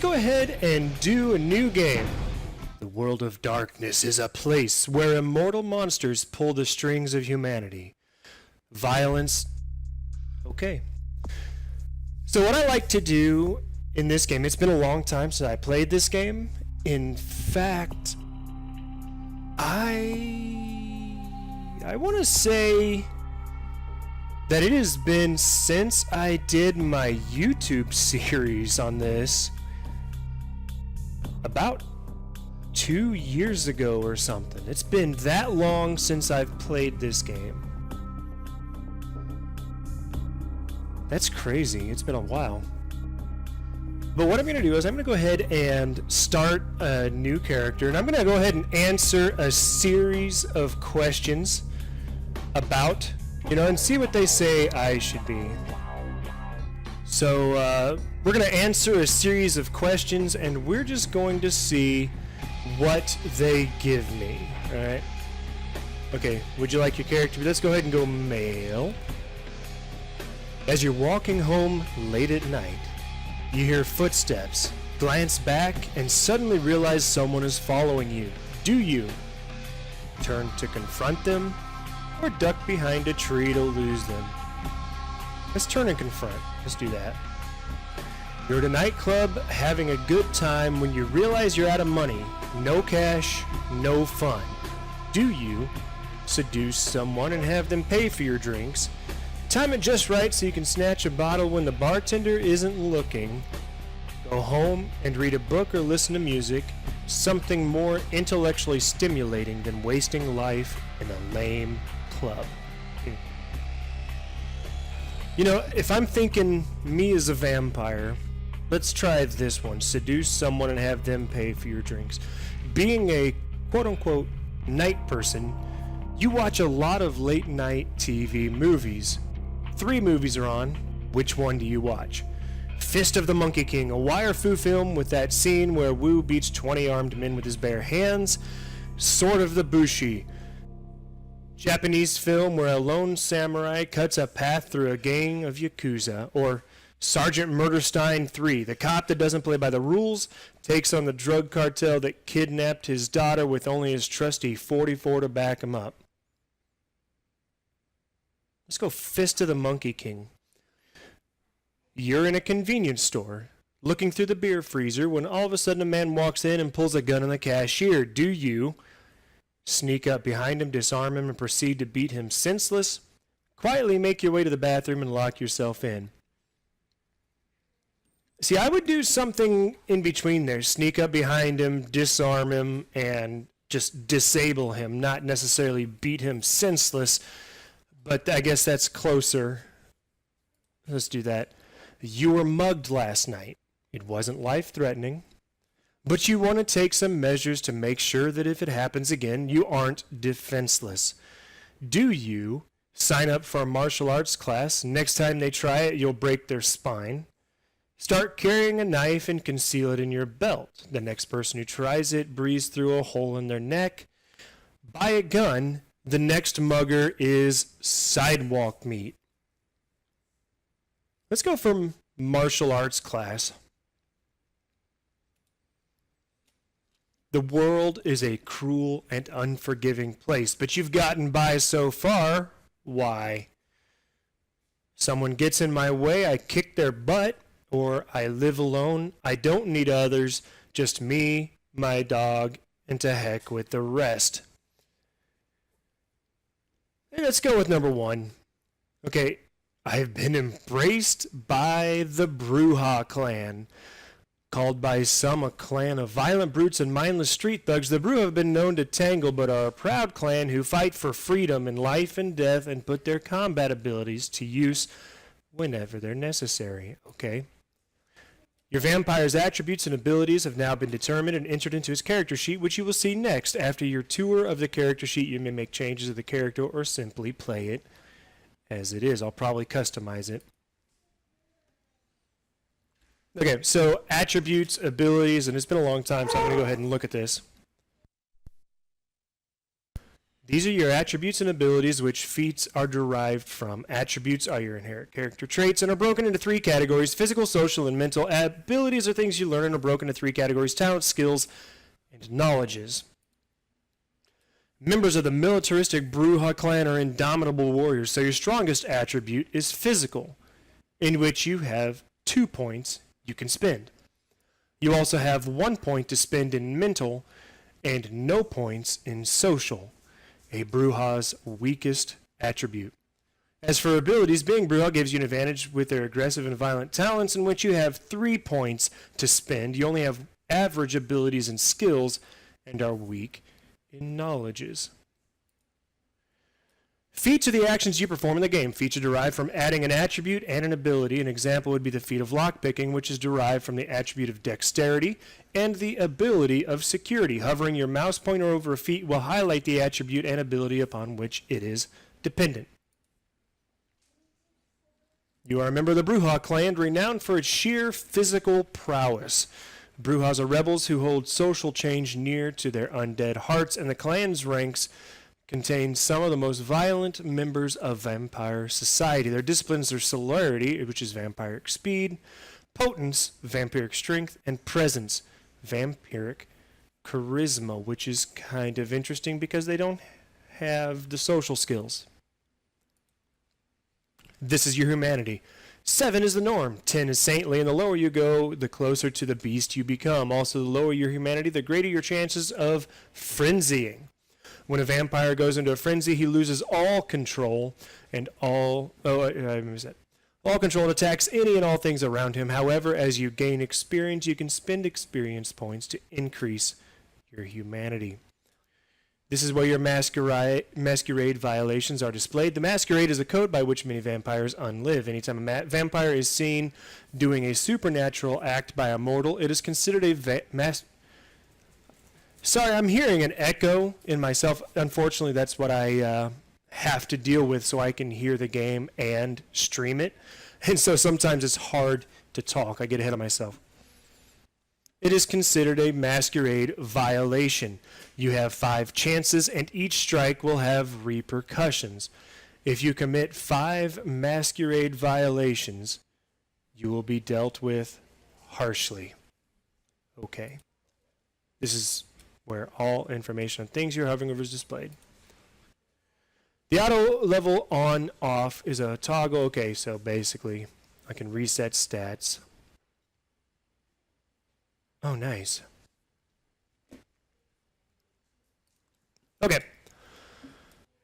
go ahead and do a new game. The world of darkness is a place where immortal monsters pull the strings of humanity. Violence. Okay. So what I like to do in this game, it's been a long time since I played this game. In fact, I want to say that it has been since I did my YouTube series on this about 2 years ago or something. It's been that long since I've played this game. That's crazy. It's been a while. But what I'm going to do is I'm going to go ahead and start a new character, and I'm going to go ahead and answer a series of questions about, and see what they say I should be. So we're going to answer a series of questions, and we're just going to see what they give me. All right. Okay. Would you like your character? Let's go ahead and go male. As you're walking home late at night, you hear footsteps, glance back, and suddenly realize someone is following you. Do you turn to confront them or duck behind a tree to lose them? Let's turn and confront. Let's do that. You're at a nightclub having a good time when you realize you're out of money. No cash, no fun. Do you seduce someone and have them pay for your drinks? Time it just right so you can snatch a bottle when the bartender isn't looking. Go home and read a book or listen to music. Something more intellectually stimulating than wasting life in a lame club. If I'm thinking me as a vampire, let's try this one. Seduce someone and have them pay for your drinks. Being a quote-unquote night person, you watch a lot of late-night TV movies. 3 movies are on. Which one do you watch? Fist of the Monkey King, a wire-fu film with that scene where Wu beats 20 armed men with his bare hands. Sword of the Bushi, Japanese film where a lone samurai cuts a path through a gang of Yakuza. Or Sergeant Murderstein 3, the cop that doesn't play by the rules, takes on the drug cartel that kidnapped his daughter with only his trusty .44 to back him up. Let's go Fist of the Monkey King. You're in a convenience store, looking through the beer freezer, when all of a sudden a man walks in and pulls a gun on the cashier. Do you sneak up behind him, disarm him, and proceed to beat him senseless? Quietly make your way to the bathroom and lock yourself in. See, I would do something in between there. Sneak up behind him, disarm him, and just disable him, not necessarily beat him senseless. But I guess that's closer. Let's do that. You were mugged last night. It wasn't life-threatening, but you want to take some measures to make sure that if it happens again, you aren't defenseless. Do you sign up for a martial arts class? Next time they try it, you'll break their spine. Start carrying a knife and conceal it in your belt. The next person who tries it breathes through a hole in their neck. Buy a gun. The next mugger is sidewalk meat. Let's go from martial arts class. The world is a cruel and unforgiving place, but you've gotten by so far. Why? Someone gets in my way, I kick their butt, or I live alone. I don't need others, just me, my dog, and to heck with the rest. Let's go with number 1. Okay, I've been embraced by the Bruja clan. Called by some a clan of violent brutes and mindless street thugs, the Bruja have been known to tangle, but are a proud clan who fight for freedom in life and death and put their combat abilities to use whenever they're necessary. Okay. Your vampire's attributes and abilities have now been determined and entered into his character sheet, which you will see next. After your tour of the character sheet, you may make changes to the character or simply play it as it is. I'll probably customize it. Okay, so attributes, abilities, and it's been a long time, so I'm going to go ahead and look at this. These are your attributes and abilities, which feats are derived from. Attributes are your inherent character traits and are broken into 3 categories: physical, social, and mental. Abilities are things you learn and are broken into 3 categories: talents, skills, and knowledges. Members of the militaristic Brujah clan are indomitable warriors, so your strongest attribute is physical, in which you have 2 points you can spend. You also have 1 point to spend in mental and no points in social, a Brujah's weakest attribute. As for abilities, being Brujah gives you an advantage with their aggressive and violent talents, in which you have 3 points to spend. You only have average abilities and skills and are weak in knowledges. Feats are the actions you perform in the game. Feats are derived from adding an attribute and an ability. An example would be the feat of lockpicking, which is derived from the attribute of dexterity and the ability of security. Hovering your mouse pointer over a feat will highlight the attribute and ability upon which it is dependent. You are a member of the Brujah clan, renowned for its sheer physical prowess. Brujahs are rebels who hold social change near to their undead hearts, and the clan's ranks contain some of the most violent members of vampire society. Their disciplines are celerity, which is vampiric speed, potence, vampiric strength, and presence, vampiric charisma, which is kind of interesting because they don't have the social skills. This is your humanity. 7 is the norm. 10 is saintly, and the lower you go, the closer to the beast you become. Also, the lower your humanity, the greater your chances of frenzying. When a vampire goes into a frenzy, he loses all control and all control and attacks any and all things around him. However, as you gain experience, you can spend experience points to increase your humanity. This is where your masquerade violations are displayed. The masquerade is a code by which many vampires unlive. Anytime a vampire is seen doing a supernatural act by a mortal, it is considered a Sorry, I'm hearing an echo in myself. Unfortunately, that's what I have to deal with so I can hear the game and stream it. And so sometimes it's hard to talk. I get ahead of myself. It is considered a masquerade violation. You have 5 chances, and each strike will have repercussions. If you commit 5 masquerade violations, you will be dealt with harshly. Okay. This is where all information on things you're hovering over is displayed. The auto level on off is a toggle. Okay, so basically I can reset stats. Oh, nice. Okay.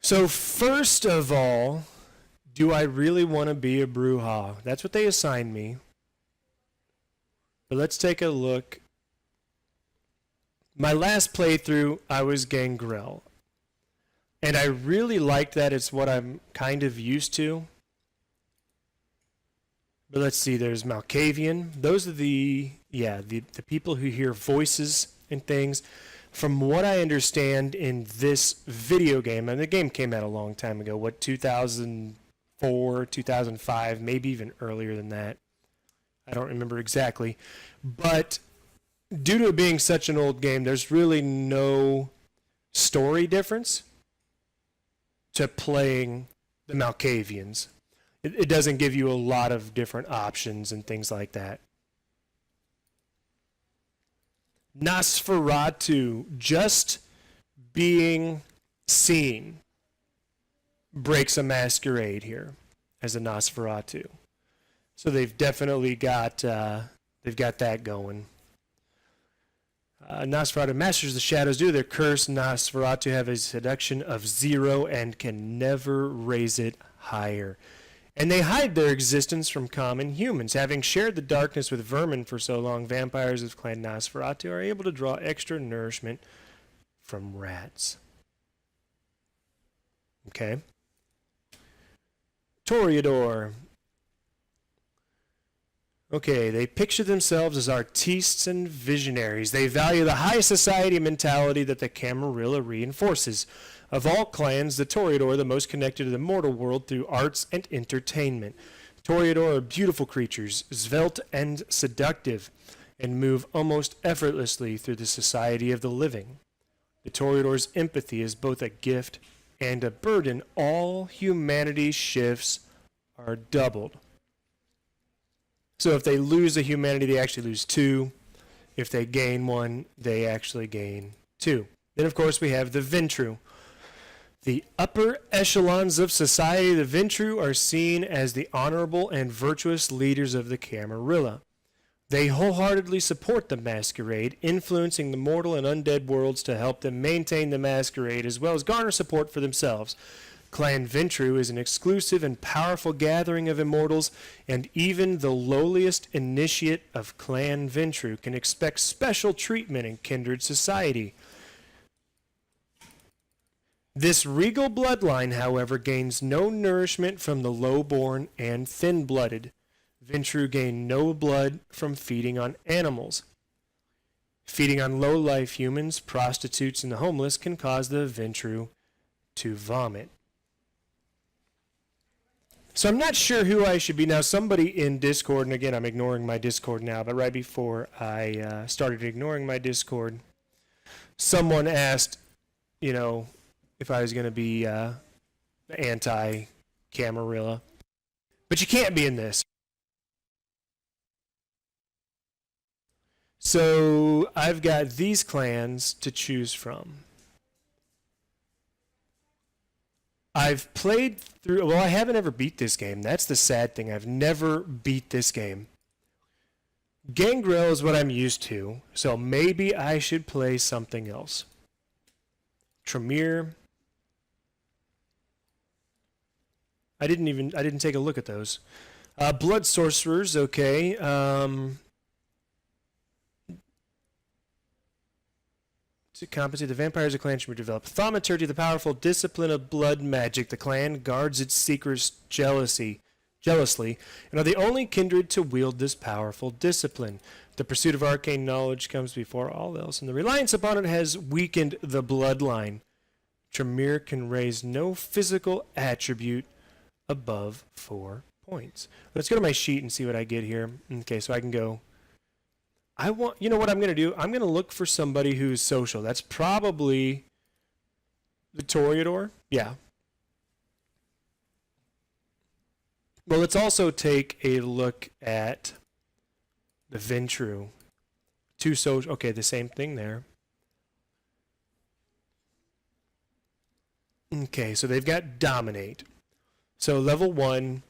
So first of all, do I really want to be a Brujah? That's what they assigned me. But let's take a look. My last playthrough, I was Gangrel. And I really liked that. It's what I'm kind of used to. But let's see, there's Malkavian. Those are the people who hear voices and things. From what I understand in this video game, and the game came out a long time ago, 2004, 2005, maybe even earlier than that. I don't remember exactly. But due to it being such an old game, there's really no story difference to playing the Malkavians. It doesn't give you a lot of different options and things like that. Nosferatu, just being seen, breaks a masquerade here as a Nosferatu. So they've definitely got that going. Nosferatu masters the shadows. Due to their curse, Nosferatu have a seduction of 0 and can never raise it higher. And they hide their existence from common humans. Having shared the darkness with vermin for so long, vampires of Clan Nosferatu are able to draw extra nourishment from rats. Okay. Toreador. Okay, they picture themselves as artistes and visionaries. They value the high society mentality that the Camarilla reinforces. Of all clans, the Toreador are the most connected to the mortal world through arts and entertainment. Toreador are beautiful creatures, svelte and seductive, and move almost effortlessly through the society of the living. The Toreador's empathy is both a gift and a burden, all humanity's shifts are doubled. So if they lose a humanity, they actually lose 2. If they gain 1, they actually gain 2. Then, of course, we have the Ventru. The upper echelons of society, the Ventru, are seen as the honorable and virtuous leaders of the Camarilla. They wholeheartedly support the Masquerade, influencing the mortal and undead worlds to help them maintain the Masquerade, as well as garner support for themselves. Clan Ventru is an exclusive and powerful gathering of immortals, and even the lowliest initiate of Clan Ventru can expect special treatment in kindred society. This regal bloodline, however, gains no nourishment from the low-born and thin-blooded. Ventru gain no blood from feeding on animals. Feeding on low-life humans, prostitutes, and the homeless can cause the Ventru to vomit. So I'm not sure who I should be now. Somebody in Discord, and again, I'm ignoring my Discord now, but right before I started ignoring my Discord, someone asked, if I was going to be anti-Camarilla. But you can't be in this. So I've got these clans to choose from. I've played through, well, I haven't ever beat this game. That's the sad thing. I've never beat this game. Gangrel is what I'm used to, so maybe I should play something else. Tremere. I didn't take a look at those. Blood Sorcerers, okay. To compensate, the vampires of clan should be developed. Thaumaturgy, the powerful discipline of blood magic. The clan guards its secrets jealously, and are the only kindred to wield this powerful discipline. The pursuit of arcane knowledge comes before all else, and the reliance upon it has weakened the bloodline. Tremere can raise no physical attribute above 4 points. Let's go to my sheet and see what I get here. Okay, so I can go. You know what I'm going to do? I'm going to look for somebody who's social. That's probably the Toreador. Yeah. Well, let's also take a look at the Ventru. 2 social. Okay, the same thing there. Okay, so they've got Dominate. So level 1.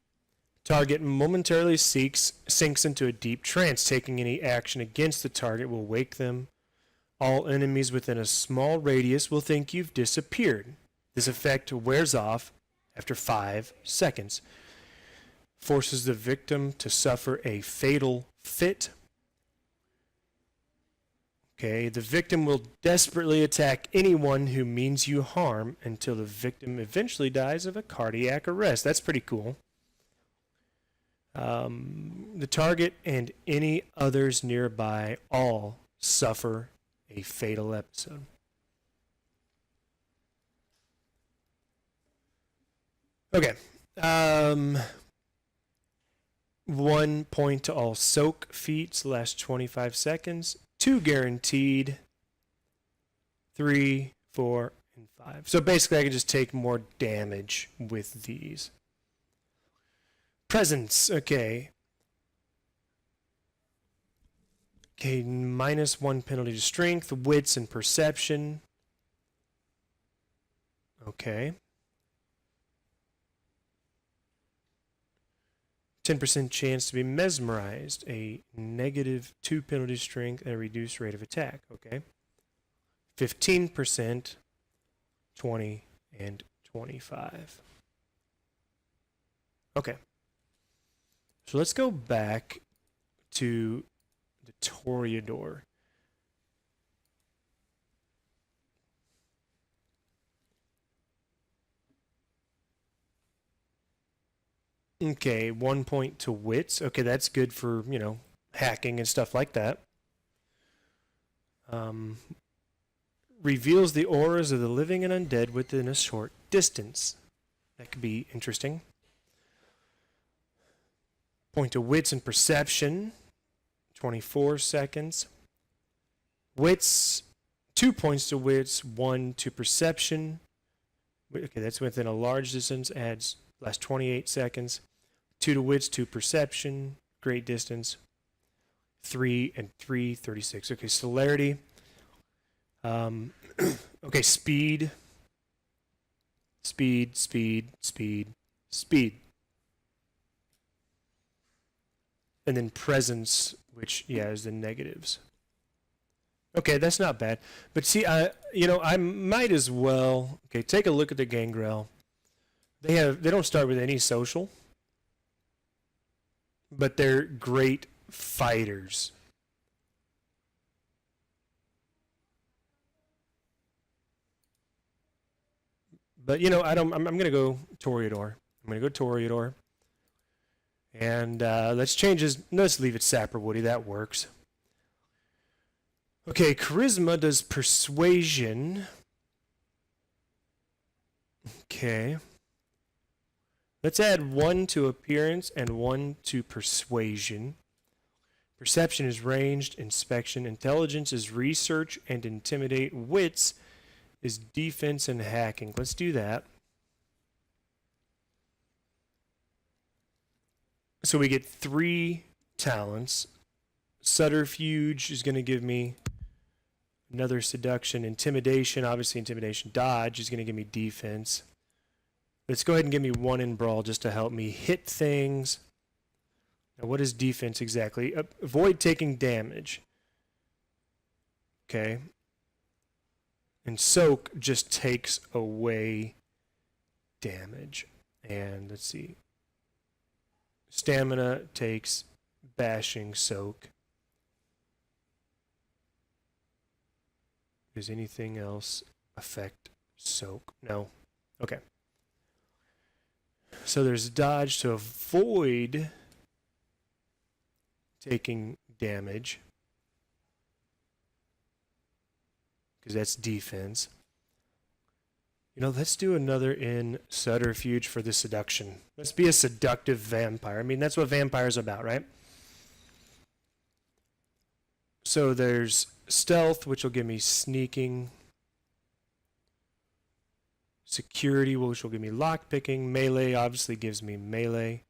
Target momentarily sinks into a deep trance. Taking any action against the target will wake them. All enemies within a small radius will think you've disappeared. This effect wears off after 5 seconds. Forces the victim to suffer a fatal fit. Okay, the victim will desperately attack anyone who means you harm until the victim eventually dies of a cardiac arrest. That's pretty cool. The target and any others nearby all suffer a fatal episode. Okay. 1 point to all soak feats, last 25 seconds. 2 guaranteed. 3, 4, and 5. So basically I can just take more damage with these. Presence, okay. Okay, -1 penalty to strength, wits, and perception. Okay. 10% chance to be mesmerized, a -2 penalty strength, and a reduced rate of attack. Okay. 15%, 20, and 25. Okay. So let's go back to the Toreador. Okay, 1 point to wits. Okay, that's good for, hacking and stuff like that. Reveals the auras of the living and undead within a short distance. That could be interesting. Point to wits and perception, 24 seconds. Wits, 2 points to wits, 1 to perception. Okay, that's within a large distance, adds last 28 seconds. 2 to wits, 2 perception, great distance. 3 and 3, 36. Okay, celerity. Okay, speed. Speed, speed, speed, speed. And then presence, which, yeah, is the negatives. Okay, that's not bad. But see, I might as well. Okay, take a look at the Gangrel. They don't start with any social, but they're great fighters. But I'm gonna go Toreador. And let's change his. Let's leave it Sapper Woody. That works. Okay, charisma does persuasion. Okay. Let's add 1 to appearance and 1 to persuasion. Perception is ranged, inspection. Intelligence is research and intimidate. Wits is defense and hacking. Let's do that. So we get 3 talents. Subterfuge is going to give me another seduction. Intimidation, obviously intimidation. Dodge is going to give me defense. Let's go ahead and give me 1 in brawl just to help me hit things. Now, what is defense exactly? Avoid taking damage. Okay. And soak just takes away damage. And let's see. Stamina takes bashing, soak. Does anything else affect soak? No. Okay. So there's dodge to avoid taking damage, because that's defense. Let's do another in subterfuge for the seduction. Let's be a seductive vampire. I mean, that's what vampires are about, right? So there's stealth, which will give me sneaking. Security, which will give me lockpicking. Melee obviously gives me melee.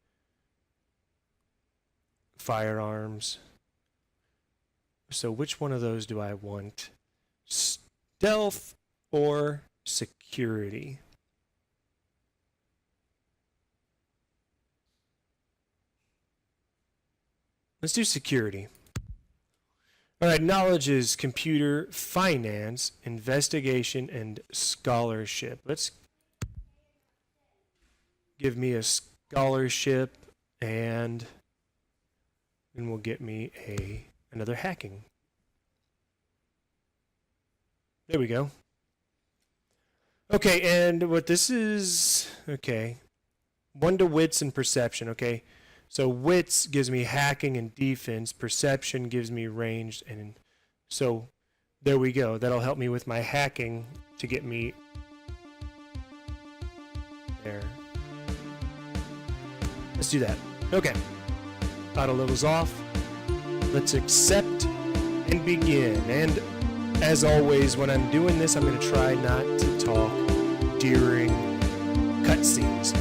Firearms. So which one of those do I want? Stealth or security? Let's do security. All right, knowledge is computer, finance, investigation, and scholarship. Let's give me a scholarship, and then we'll get me another hacking. There we go. Okay, and what this is, okay, 1 to wits and perception, okay. So wits gives me hacking and defense. Perception gives me ranged, and so there we go. That'll help me with my hacking to get me there. Let's do that. Okay. Auto levels off. Let's accept and begin. And as always, when I'm doing this, I'm going to try not to talk during cutscenes.